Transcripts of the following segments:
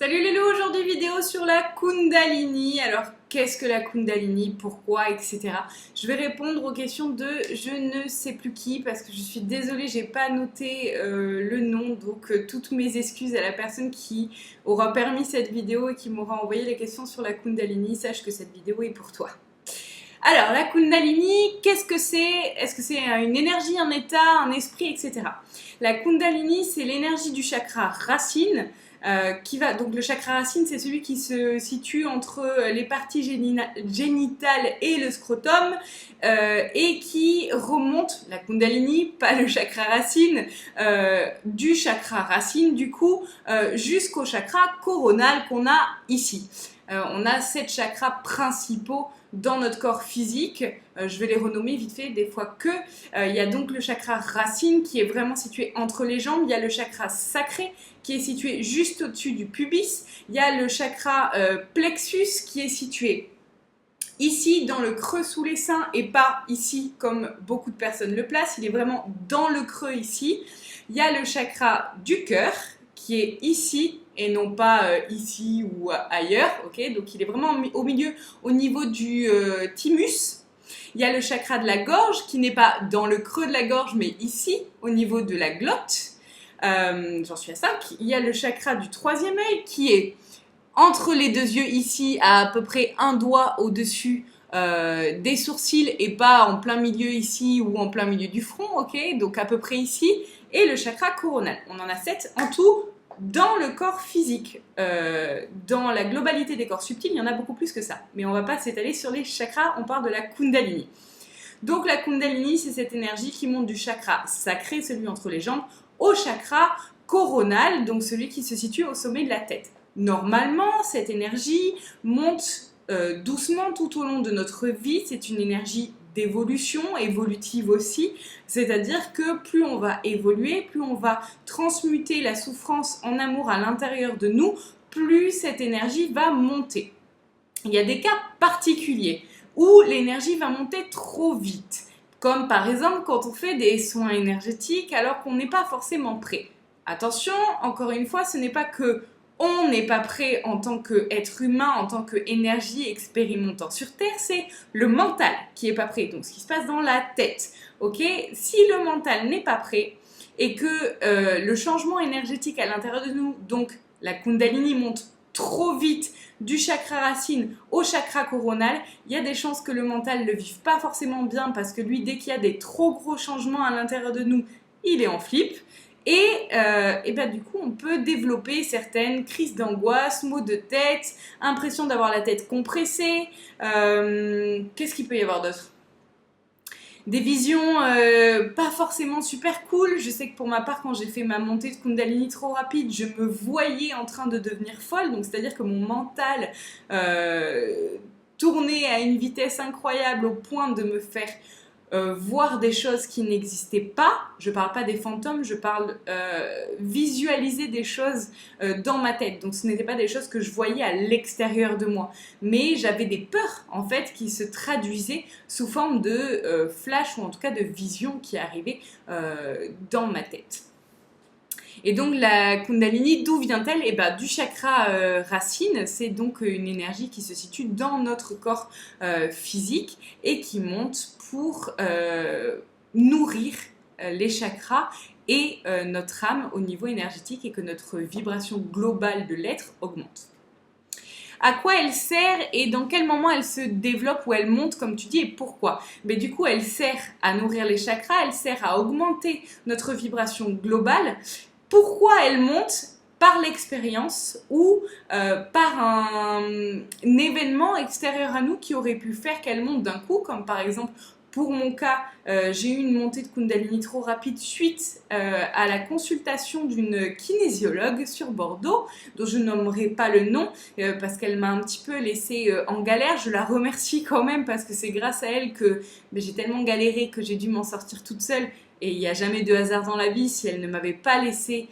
Salut les loups, aujourd'hui vidéo sur la Kundalini. Alors qu'est-ce que la Kundalini, pourquoi, etc. Je vais répondre aux questions de je ne sais plus qui parce que je suis désolée, j'ai pas noté le nom, donc toutes mes excuses à la personne qui aura permis cette vidéo et qui m'aura envoyé les questions sur la Kundalini. Sache que cette vidéo est pour toi. Alors la Kundalini, qu'est-ce que c'est? Est-ce que c'est une énergie, un état, un esprit, etc. La Kundalini, c'est l'énergie du chakra racine. Donc le chakra racine, c'est celui qui se situe entre les parties génitales et le scrotum et qui remonte, la Kundalini, pas le chakra racine, du chakra racine du coup jusqu'au chakra coronal qu'on a ici. On a 7 chakras principaux dans notre corps physique, je vais les renommer vite fait des fois que. Il y a donc le chakra racine qui est vraiment situé entre les jambes, il y a le chakra sacré qui est situé juste au-dessus du pubis, il y a le chakra plexus qui est situé ici dans le creux sous les seins et pas ici comme beaucoup de personnes le placent, il est vraiment dans le creux ici. Il y a le chakra du cœur qui est ici et non pas ici ou ailleurs, ok? Donc il est vraiment au milieu, au niveau du thymus. Il y a le chakra de la gorge qui n'est pas dans le creux de la gorge mais ici, au niveau de la glotte. J'en suis à 5. Il y a le chakra du troisième œil qui est entre les deux yeux ici, à peu près un doigt au-dessus des sourcils et pas en plein milieu ici ou en plein milieu du front, ok? Donc à peu près ici. Et le chakra coronal. On en a 7 en tout dans le corps physique. Dans la globalité des corps subtils, il y en a beaucoup plus que ça. Mais on va pas s'étaler sur les chakras, on parle de la Kundalini. Donc la Kundalini, c'est cette énergie qui monte du chakra sacré, celui entre les jambes, au chakra coronal, donc celui qui se situe au sommet de la tête. Normalement, cette énergie monte doucement tout au long de notre vie. C'est une énergie d'évolution, évolutive aussi, c'est-à-dire que plus on va évoluer, plus on va transmuter la souffrance en amour à l'intérieur de nous, plus cette énergie va monter. Il y a des cas particuliers où l'énergie va monter trop vite, comme par exemple quand on fait des soins énergétiques alors qu'on n'est pas forcément prêt. Attention, encore une fois, ce n'est pas que on n'est pas prêt en tant qu'être humain, en tant qu'énergie expérimentant sur Terre, c'est le mental qui n'est pas prêt. Donc ce qui se passe dans la tête, ok? Si le mental n'est pas prêt et que le changement énergétique à l'intérieur de nous, donc la Kundalini monte trop vite du chakra racine au chakra coronal, il y a des chances que le mental ne le vive pas forcément bien parce que lui, dès qu'il y a des trop gros changements à l'intérieur de nous, il est en flip. Et du coup, on peut développer certaines crises d'angoisse, maux de tête, impression d'avoir la tête compressée. Qu'est-ce qu'il peut y avoir d'autre? Des visions pas forcément super cool. Je sais que pour ma part, quand j'ai fait ma montée de Kundalini trop rapide, je me voyais en train de devenir folle. Donc, c'est-à-dire que mon mental tournait à une vitesse incroyable au point de me faire voir des choses qui n'existaient pas. Je parle pas des fantômes, je parle visualiser des choses dans ma tête. Donc ce n'étaient pas des choses que je voyais à l'extérieur de moi. Mais j'avais des peurs en fait qui se traduisaient sous forme de flash ou en tout cas de vision qui arrivait dans ma tête. Et donc la Kundalini, d'où vient-elle? Du chakra racine, c'est donc une énergie qui se situe dans notre corps physique et qui monte pour nourrir les chakras et notre âme au niveau énergétique et que notre vibration globale de l'être augmente. À quoi elle sert et dans quel moment elle se développe ou elle monte, comme tu dis, et pourquoi? Du coup, elle sert à nourrir les chakras, elle sert à augmenter notre vibration globale. Pourquoi elle monte? Par l'expérience ou par un événement extérieur à nous qui aurait pu faire qu'elle monte d'un coup, comme par exemple pour mon cas, j'ai eu une montée de Kundalini trop rapide suite à la consultation d'une kinésiologue sur Bordeaux, dont je nommerai pas le nom parce qu'elle m'a un petit peu laissée en galère. Je la remercie quand même parce que c'est grâce à elle que j'ai tellement galéré que j'ai dû m'en sortir toute seule. Et il n'y a jamais de hasard dans la vie. Si elle ne m'avait pas laissée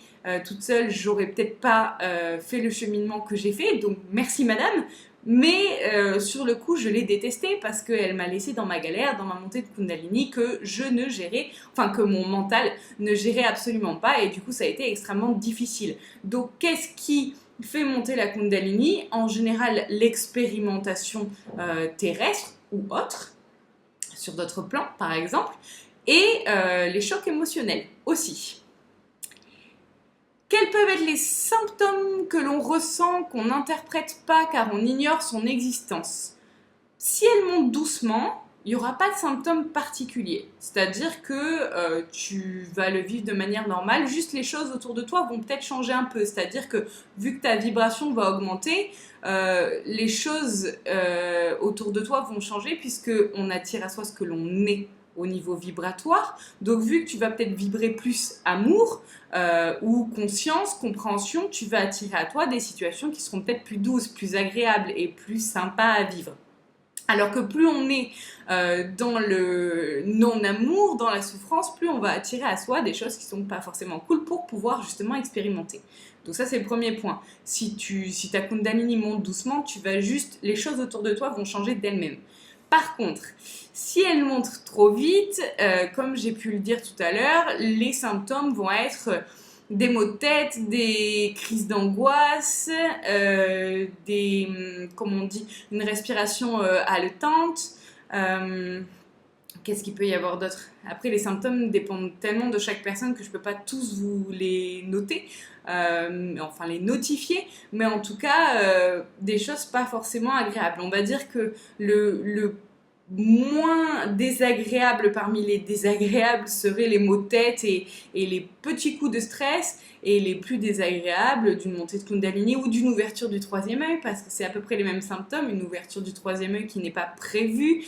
toute seule, j'aurais peut-être pas fait le cheminement que j'ai fait. Donc merci madame. Mais sur le coup, je l'ai détestée parce qu'elle m'a laissée dans ma galère, dans ma montée de Kundalini, que je ne gérais, enfin que mon mental ne gérait absolument pas. Et du coup, ça a été extrêmement difficile. Donc qu'est-ce qui fait monter la Kundalini? En général, l'expérimentation terrestre ou autre, sur d'autres plans par exemple, et les chocs émotionnels aussi. Quels peuvent être les symptômes que l'on ressent, qu'on n'interprète pas car on ignore son existence? Si elle monte doucement, il n'y aura pas de symptômes particuliers. C'est-à-dire que tu vas le vivre de manière normale, juste les choses autour de toi vont peut-être changer un peu. C'est-à-dire que vu que ta vibration va augmenter, les choses autour de toi vont changer puisqu'on attire à soi ce que l'on est au niveau vibratoire. Donc vu que tu vas peut-être vibrer plus amour ou conscience, compréhension, tu vas attirer à toi des situations qui seront peut-être plus douces, plus agréables et plus sympas à vivre. Alors que plus on est dans le non-amour, dans la souffrance, plus on va attirer à soi des choses qui ne sont pas forcément cool pour pouvoir justement expérimenter. Donc ça, c'est le premier point. Si ta Kundalini monte doucement, les choses autour de toi vont changer d'elles-mêmes. Par contre, si elle monte trop vite, comme j'ai pu le dire tout à l'heure, les symptômes vont être des maux de tête, des crises d'angoisse, une respiration haletante. Qu'est-ce qu'il peut y avoir d'autre? Après, les symptômes dépendent tellement de chaque personne que je ne peux pas tous vous les noter, enfin les notifier, mais en tout cas, des choses pas forcément agréables. On va dire que le moins désagréable parmi les désagréables seraient les maux de tête et les petits coups de stress, et les plus désagréables d'une montée de Kundalini ou d'une ouverture du troisième œil, parce que c'est à peu près les mêmes symptômes, une ouverture du troisième œil qui n'est pas prévue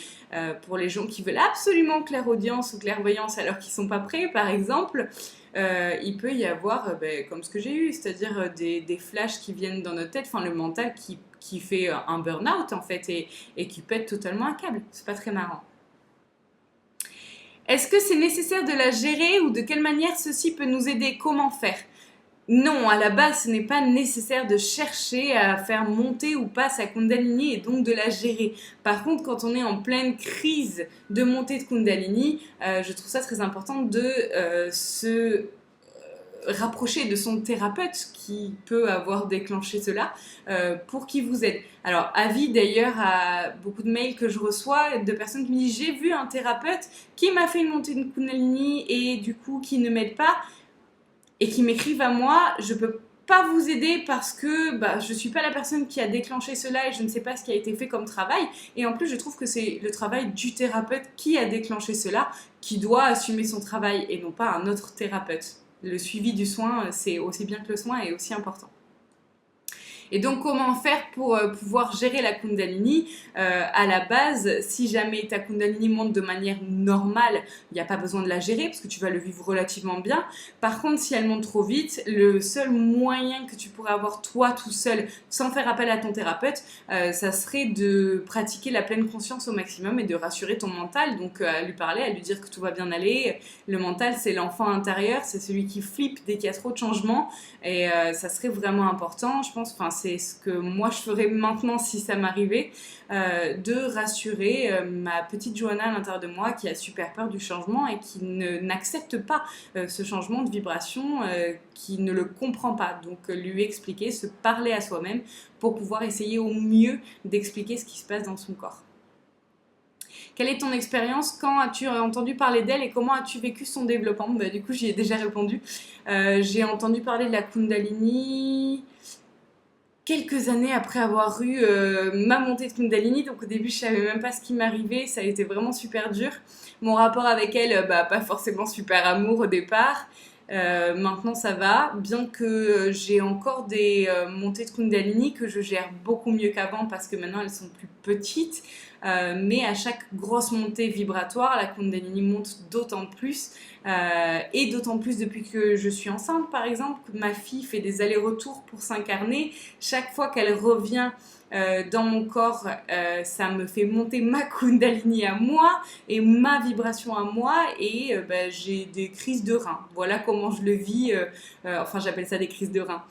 pour les gens qui veulent absolument clairaudience ou clairvoyance alors qu'ils ne sont pas prêts, par exemple. Il peut y avoir, comme ce que j'ai eu, c'est-à-dire des flashs qui viennent dans notre tête, enfin le mental qui fait un burn-out en fait et qui pète totalement un câble. C'est pas très marrant. Est-ce que c'est nécessaire de la gérer ou de quelle manière ceci peut nous aider? Comment faire? Non, à la base, ce n'est pas nécessaire de chercher à faire monter ou pas sa Kundalini et donc de la gérer. Par contre, quand on est en pleine crise de montée de Kundalini, je trouve ça très important de se rapprocher de son thérapeute qui peut avoir déclenché cela pour qu'il vous aide. Alors, avis d'ailleurs à beaucoup de mails que je reçois de personnes qui me disent « J'ai vu un thérapeute qui m'a fait une montée de Kundalini et du coup qui ne m'aide pas ». Et qui m'écrivent à moi, je peux pas vous aider parce que je suis pas la personne qui a déclenché cela et je ne sais pas ce qui a été fait comme travail. Et en plus, je trouve que c'est le travail du thérapeute qui a déclenché cela qui doit assumer son travail et non pas un autre thérapeute. Le suivi du soin, c'est aussi bien que le soin est aussi important. Et donc, comment faire pour pouvoir gérer la Kundalini? À la base, si jamais ta Kundalini monte de manière normale, il n'y a pas besoin de la gérer parce que tu vas le vivre relativement bien. Par contre, si elle monte trop vite, le seul moyen que tu pourrais avoir toi tout seul, sans faire appel à ton thérapeute, ça serait de pratiquer la pleine conscience au maximum et de rassurer ton mental. Donc, à lui parler, à lui dire que tout va bien aller. Le mental, c'est l'enfant intérieur, c'est celui qui flippe dès qu'il y a trop de changements. Et ça serait vraiment important, je pense, c'est ce que moi je ferais maintenant si ça m'arrivait, de rassurer ma petite Johanna à l'intérieur de moi qui a super peur du changement et qui n'accepte pas ce changement de vibration, qui ne le comprend pas. Donc lui expliquer, se parler à soi-même pour pouvoir essayer au mieux d'expliquer ce qui se passe dans son corps. Quelle est ton expérience? Quand as-tu entendu parler d'elle et comment as-tu vécu son développement? Du coup, j'y ai déjà répondu. J'ai entendu parler de la Kundalini quelques années après avoir eu ma montée de Kundalini. Donc au début, je savais même pas ce qui m'arrivait. Ça a été vraiment super dur. Mon rapport avec elle, pas forcément super amour au départ. Maintenant ça va, bien que j'ai encore des montées de Kundalini que je gère beaucoup mieux qu'avant parce que maintenant elles sont plus petites, mais à chaque grosse montée vibratoire la Kundalini monte d'autant plus, et d'autant plus depuis que je suis enceinte par exemple, que ma fille fait des allers-retours pour s'incarner. Chaque fois qu'elle revient dans mon corps, ça me fait monter ma Kundalini à moi et ma vibration à moi et j'ai des crises de reins. Voilà comment je le vis, enfin j'appelle ça des crises de reins.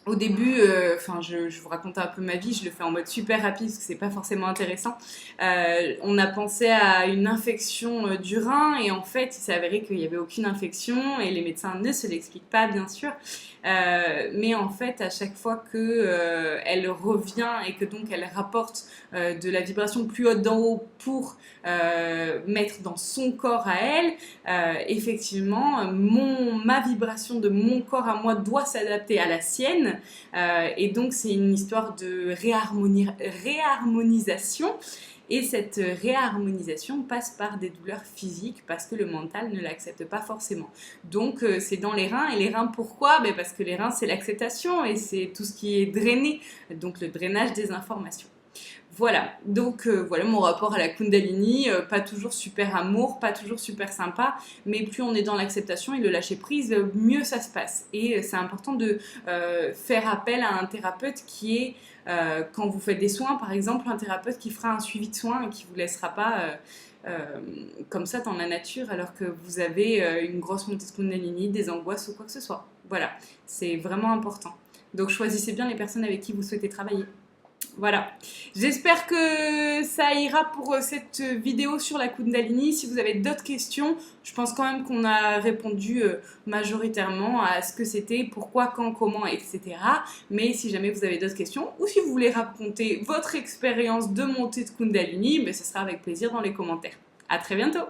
Au début, enfin, je vous raconte un peu ma vie, je le fais en mode super rapide parce que c'est pas forcément intéressant. On a pensé à une infection du rein et en fait, il s'est avéré qu'il n'y avait aucune infection et les médecins ne se l'expliquent pas, bien sûr. Mais en fait, à chaque fois que elle revient et que donc elle rapporte de la vibration plus haute d'en haut pour mettre dans son corps à elle, effectivement, ma vibration de mon corps à moi doit s'adapter à la sienne. Et donc, c'est une histoire de réharmonisation. Et cette réharmonisation passe par des douleurs physiques parce que le mental ne l'accepte pas forcément. Donc c'est dans les reins. Et les reins, pourquoi? Parce que les reins, c'est l'acceptation et c'est tout ce qui est drainé, donc le drainage des informations. Voilà, donc voilà mon rapport à la Kundalini, pas toujours super amour, pas toujours super sympa, mais plus on est dans l'acceptation et le lâcher prise, mieux ça se passe. Et c'est important de faire appel à un thérapeute qui est, quand vous faites des soins par exemple, un thérapeute qui fera un suivi de soins et qui ne vous laissera pas comme ça dans la nature alors que vous avez une grosse montée de Kundalini, des angoisses ou quoi que ce soit. Voilà, c'est vraiment important. Donc choisissez bien les personnes avec qui vous souhaitez travailler. Voilà, j'espère que ça ira pour cette vidéo sur la Kundalini. Si vous avez d'autres questions, je pense quand même qu'on a répondu majoritairement à ce que c'était, pourquoi, quand, comment, etc. Mais si jamais vous avez d'autres questions ou si vous voulez raconter votre expérience de montée de Kundalini, ce sera avec plaisir dans les commentaires. À très bientôt!